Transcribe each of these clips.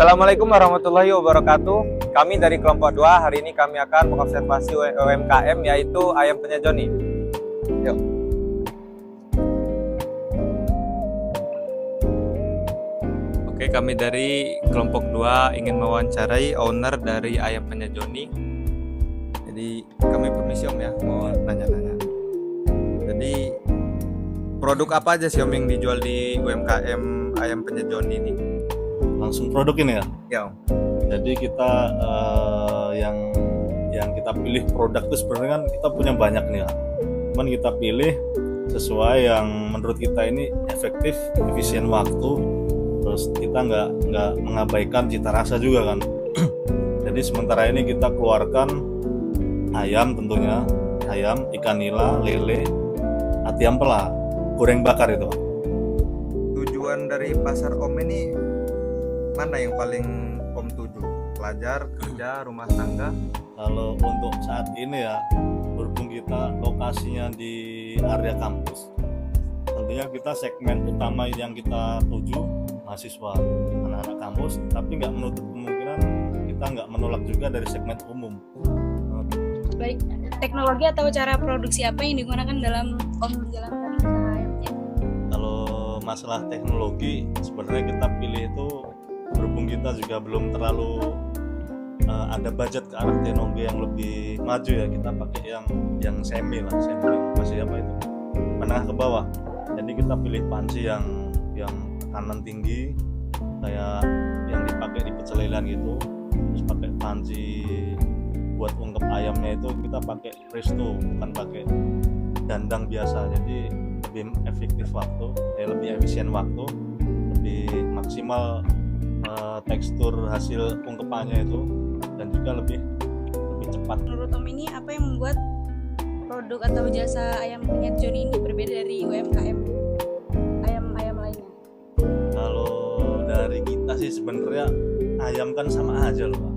Assalamualaikum warahmatullahi wabarakatuh. Kami dari kelompok 2, hari ini kami akan mengobservasi UMKM yaitu ayam penyet Joni. Yuk. Oke, kami dari kelompok 2 ingin mewawancarai owner dari ayam penyet Joni. Jadi kami permisi Om ya, mau nanya-nanya. Jadi produk apa aja sih Om yang dijual di UMKM ayam penyet Joni ini? Langsung produk ini ya. Ya Om. Jadi kita yang kita pilih produk itu sebenarnya kan kita punya banyak nih ya. Cuman kita pilih sesuai yang menurut kita ini efektif, efisien waktu, terus kita nggak mengabaikan cita rasa juga kan. Jadi sementara ini kita keluarkan ayam tentunya, ayam, ikan nila, lele, ati ampela, goreng bakar itu. Tujuan dari pasar Om ini mana yang paling Om tuju? Pelajar, kerja, rumah tangga? Kalau untuk saat ini ya, berhubung kita lokasinya di area kampus, tentunya kita segmen utama yang kita tuju mahasiswa, anak-anak kampus, tapi nggak menutup kemungkinan kita nggak menolak juga dari segmen umum. Baik, teknologi atau cara produksi apa yang digunakan dalam Om menjalankan usaha ayamnya? Kalau masalah teknologi, sebenarnya kita pilih itu berhubung kita juga belum terlalu ada budget ke arah teknologi yang lebih maju ya, kita pakai yang semi masih apa itu menengah ke bawah. Jadi kita pilih panci yang tekanan tinggi kayak yang dipakai di pecel lelan gitu, terus pakai panci buat ungkep ayamnya itu kita pakai presto, bukan pakai dandang biasa. Jadi lebih efektif waktu, lebih efisien waktu, lebih maksimal tekstur hasil ungkepannya itu, dan juga lebih cepat. Menurut Om ini apa yang membuat produk atau jasa ayam penyet Joni ini berbeda dari UMKM ayam lainnya? Kalau dari kita sih sebenarnya ayam kan sama aja loh Pak.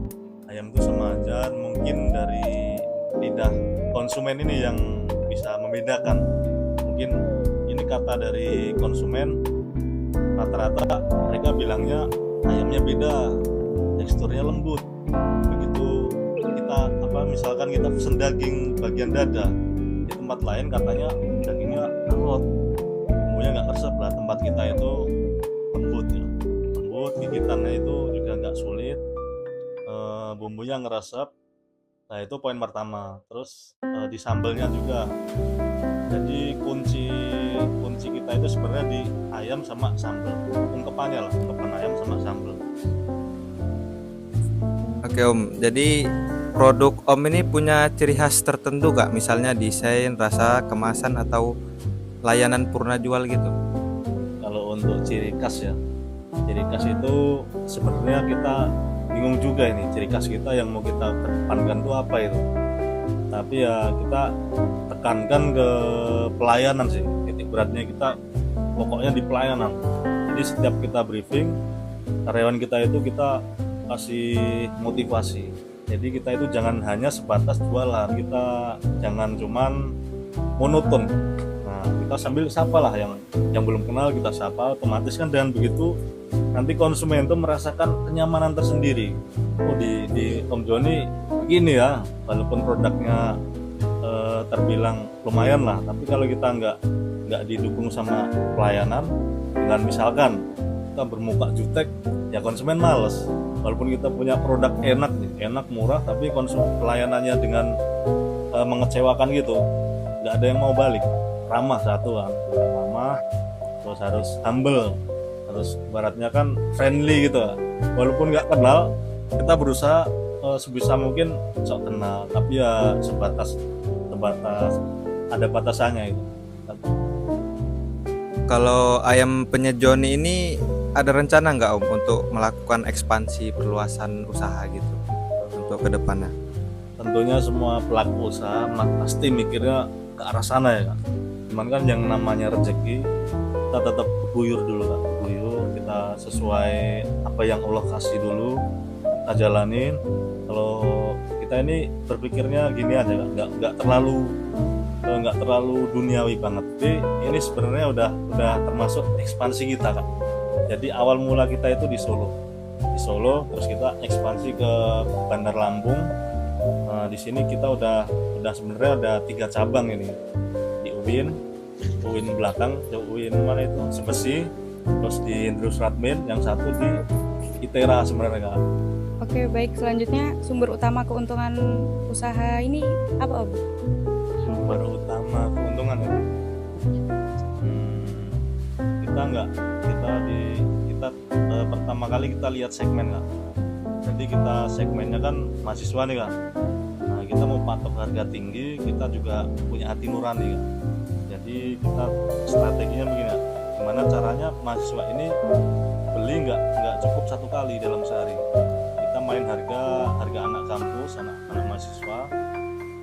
Ayam itu sama aja, mungkin dari lidah konsumen ini yang bisa membedakan. Mungkin ini kata dari konsumen, rata-rata mereka bilangnya ayamnya beda, teksturnya lembut. Begitu kita misalkan kita pesen daging bagian dada, di tempat lain katanya dagingnya alot, bumbunya nggak ngeresep lah. Tempat kita itu lembut ya, lembut, gigitannya itu juga nggak sulit, bumbunya ngeresep. Nah itu poin pertama. Terus di sambelnya juga. Jadi kunci kita itu sebenarnya di ayam sama sambel, ungkepannya lah, ungkepan ayam sama sambel. Oke Om, jadi produk Om ini punya ciri khas tertentu gak? Misalnya desain, rasa, kemasan, atau layanan purna jual gitu? Kalau untuk ciri khas ya, ciri khas itu sebenarnya kita bingung juga ini, ciri khas kita yang mau kita kedepankan itu apa itu. Tapi ya kita tekankan ke pelayanan sih, titik beratnya kita pokoknya di pelayanan. Jadi setiap kita briefing, karyawan kita itu kita kasih motivasi. Jadi kita itu jangan hanya sebatas jualan, kita jangan cuman monoton. Nah kita sambil sapa lah yang belum kenal, kita sapa, otomatis kan dengan begitu nanti konsumen itu merasakan kenyamanan tersendiri. Oh di Om Joni gini ya, walaupun produknya terbilang lumayan lah, tapi kalau kita nggak didukung sama pelayanan, dengan misalkan kita bermuka jutek, ya konsumen males. Walaupun kita punya produk enak murah, tapi pelayanannya dengan mengecewakan gitu, nggak ada yang mau balik. Ramah satu kan, ramah, terus harus humble, terus baratnya kan friendly gitu. Walaupun nggak kenal, kita berusaha sebisa mungkin sok kenal, tapi ya sebatas ada batasannya itu. Kalau ayam penyet Joni ini ada rencana nggak Om untuk melakukan ekspansi perluasan usaha gitu untuk kedepannya? Tentunya semua pelaku usaha pasti mikirnya ke arah sana ya Kak. Cuman kan yang namanya rezeki, kita tetap guyur dulu Kak, guyur, kita sesuai apa yang Allah kasih dulu kita jalanin. Kalau kita ini berpikirnya gini aja Kak, nggak terlalu duniawi banget. Jadi ini sebenarnya udah termasuk ekspansi kita Kak. Jadi awal mula kita itu di Solo. di Solo, terus kita ekspansi ke Bandar Lampung. Di sini kita udah sebenarnya ada 3 cabang ini di UIN belakang, UIN mana itu Sebesi, terus di Indrus Radmin, yang satu di ITERA sebenarnya Kak. Oke, baik. Selanjutnya sumber utama keuntungan usaha ini apa, Om? Sumber utama keuntungan ya. Kita pertama kali kita lihat segmen Kak. Jadi kita segmennya kan mahasiswa nih Kak. Nah, kita mau patok harga tinggi, kita juga punya hati nurani Kak. Jadi kita strateginya begini Kak. Gimana caranya mahasiswa ini beli nggak cukup 1 kali dalam sehari. Kita main harga anak kampus, anak mahasiswa.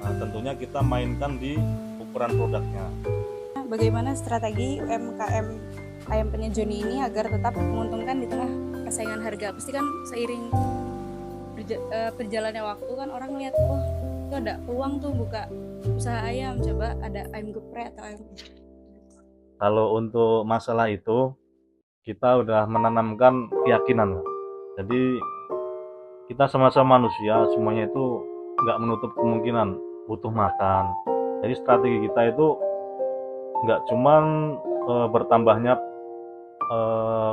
Nah, tentunya kita mainkan di ukuran produknya. Bagaimana strategi UMKM ayam penyet Joni ini agar tetap menguntungkan di tengah persaingan harga? Pasti kan seiring berjalannya waktu kan orang lihat, oh itu ada peluang tuh buka usaha ayam, coba ada ayam geprek atau ayam. Kalau untuk masalah itu kita udah menanamkan keyakinan Kak. Jadi kita sama-sama manusia, semuanya itu nggak menutup kemungkinan butuh makan. Jadi strategi kita itu nggak cuman bertambahnya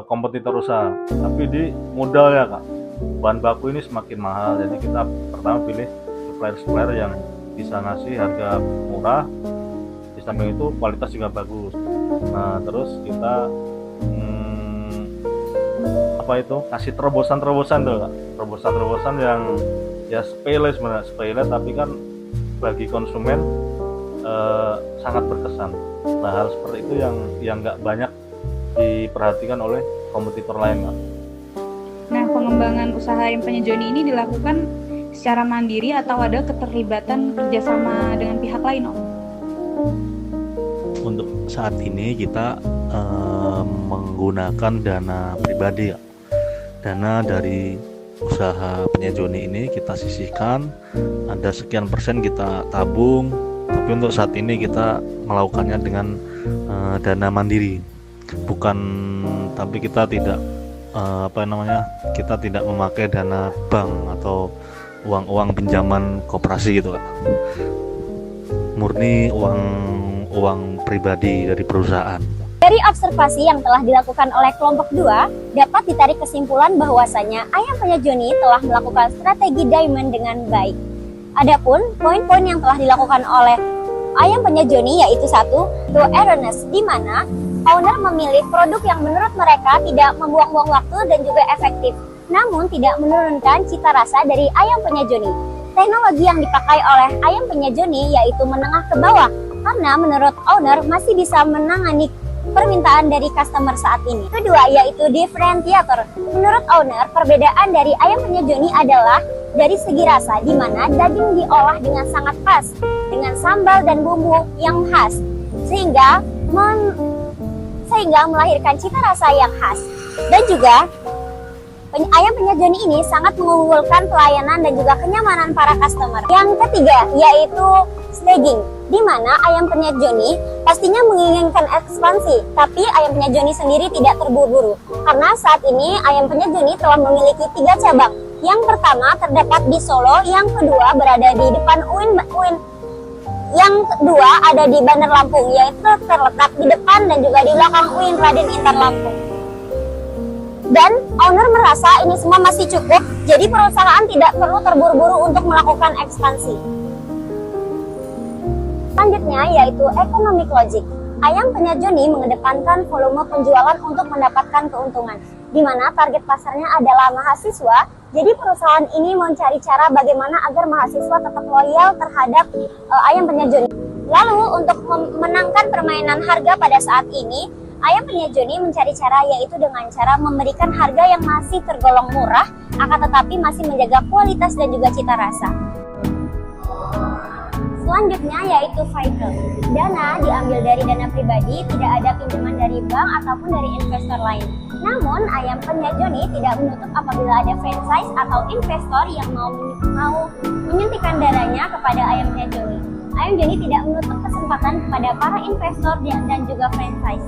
kompetitor usaha, tapi di modal ya Kak. Bahan baku ini semakin mahal, jadi kita pertama pilih supplier yang bisa ngasih harga murah, di samping itu kualitas juga bagus. Nah terus kita kasih terobosan tuh Kak. Terobosan yang ya sepele sebenarnya, sepele tapi kan bagi konsumen sangat berkesan. Nah hal seperti itu yang nggak banyak diperhatikan oleh kompetitor lain Kak. Nah, pengembangan usaha ayam penyet Joni ini dilakukan secara mandiri atau ada keterlibatan kerjasama dengan pihak lain, Om? Untuk saat ini kita menggunakan dana pribadi ya. Dana dari usaha penyet Joni ini kita sisihkan, ada sekian persen kita tabung, tapi untuk saat ini kita melakukannya dengan dana mandiri. Tapi kita tidak kita tidak memakai dana bank atau uang pinjaman koperasi gitu Kak. Murni uang pribadi dari perusahaan. Dari observasi yang telah dilakukan oleh kelompok 2, dapat ditarik kesimpulan bahwasanya ayam penyet Joni telah melakukan strategi diamond dengan baik. Adapun poin-poin yang telah dilakukan oleh ayam penyet Joni yaitu 1, to awareness, di mana owner memilih produk yang menurut mereka tidak membuang-buang waktu dan juga efektif, namun tidak menurunkan cita rasa dari ayam penyet Joni. Teknologi yang dipakai oleh ayam penyet Joni yaitu menengah ke bawah, karena menurut owner masih bisa menangani permintaan dari customer saat ini. Kedua yaitu differentiator. Menurut owner, perbedaan dari ayam penyet Joni adalah dari segi rasa, di mana daging diolah dengan sangat pas, dengan sambal dan bumbu yang khas, sehingga melahirkan cita rasa yang khas. Dan juga ayam penyet Joni ini sangat mengunggulkan pelayanan dan juga kenyamanan para customer. Yang ketiga yaitu staging, di mana ayam penyet Joni pastinya menginginkan ekspansi, tapi ayam penyet Joni sendiri tidak terburu-buru, karena saat ini ayam penyet Joni telah memiliki 3 cabang. Yang pertama terdapat di Solo, yang kedua berada di depan UIN, yang kedua ada di Bandar Lampung, yaitu terletak di depan dan juga di belakang UIN Raden Intan Lampung. Dan owner merasa ini semua masih cukup, jadi perusahaan tidak perlu terburu-buru untuk melakukan ekspansi. Selanjutnya yaitu economic logic. Ayam penyet Joni mengedepankan volume penjualan untuk mendapatkan keuntungan, di mana target pasarnya adalah mahasiswa. Jadi perusahaan ini mencari cara bagaimana agar mahasiswa tetap loyal terhadap ayam penyet Joni. Lalu untuk memenangkan permainan harga pada saat ini, ayam penyet Joni mencari cara yaitu dengan cara memberikan harga yang masih tergolong murah, akan tetapi masih menjaga kualitas dan juga cita rasa. Selanjutnya yaitu vehicle. Dana diambil dari dana pribadi, tidak ada pinjaman dari bank ataupun dari investor lain. Namun ayam penyet Joni tidak menutup apabila ada franchise atau investor yang mau menyuntikkan dananya kepada ayam penyet Joni. Ayam Joni tidak menutup kesempatan kepada para investor dan juga franchise.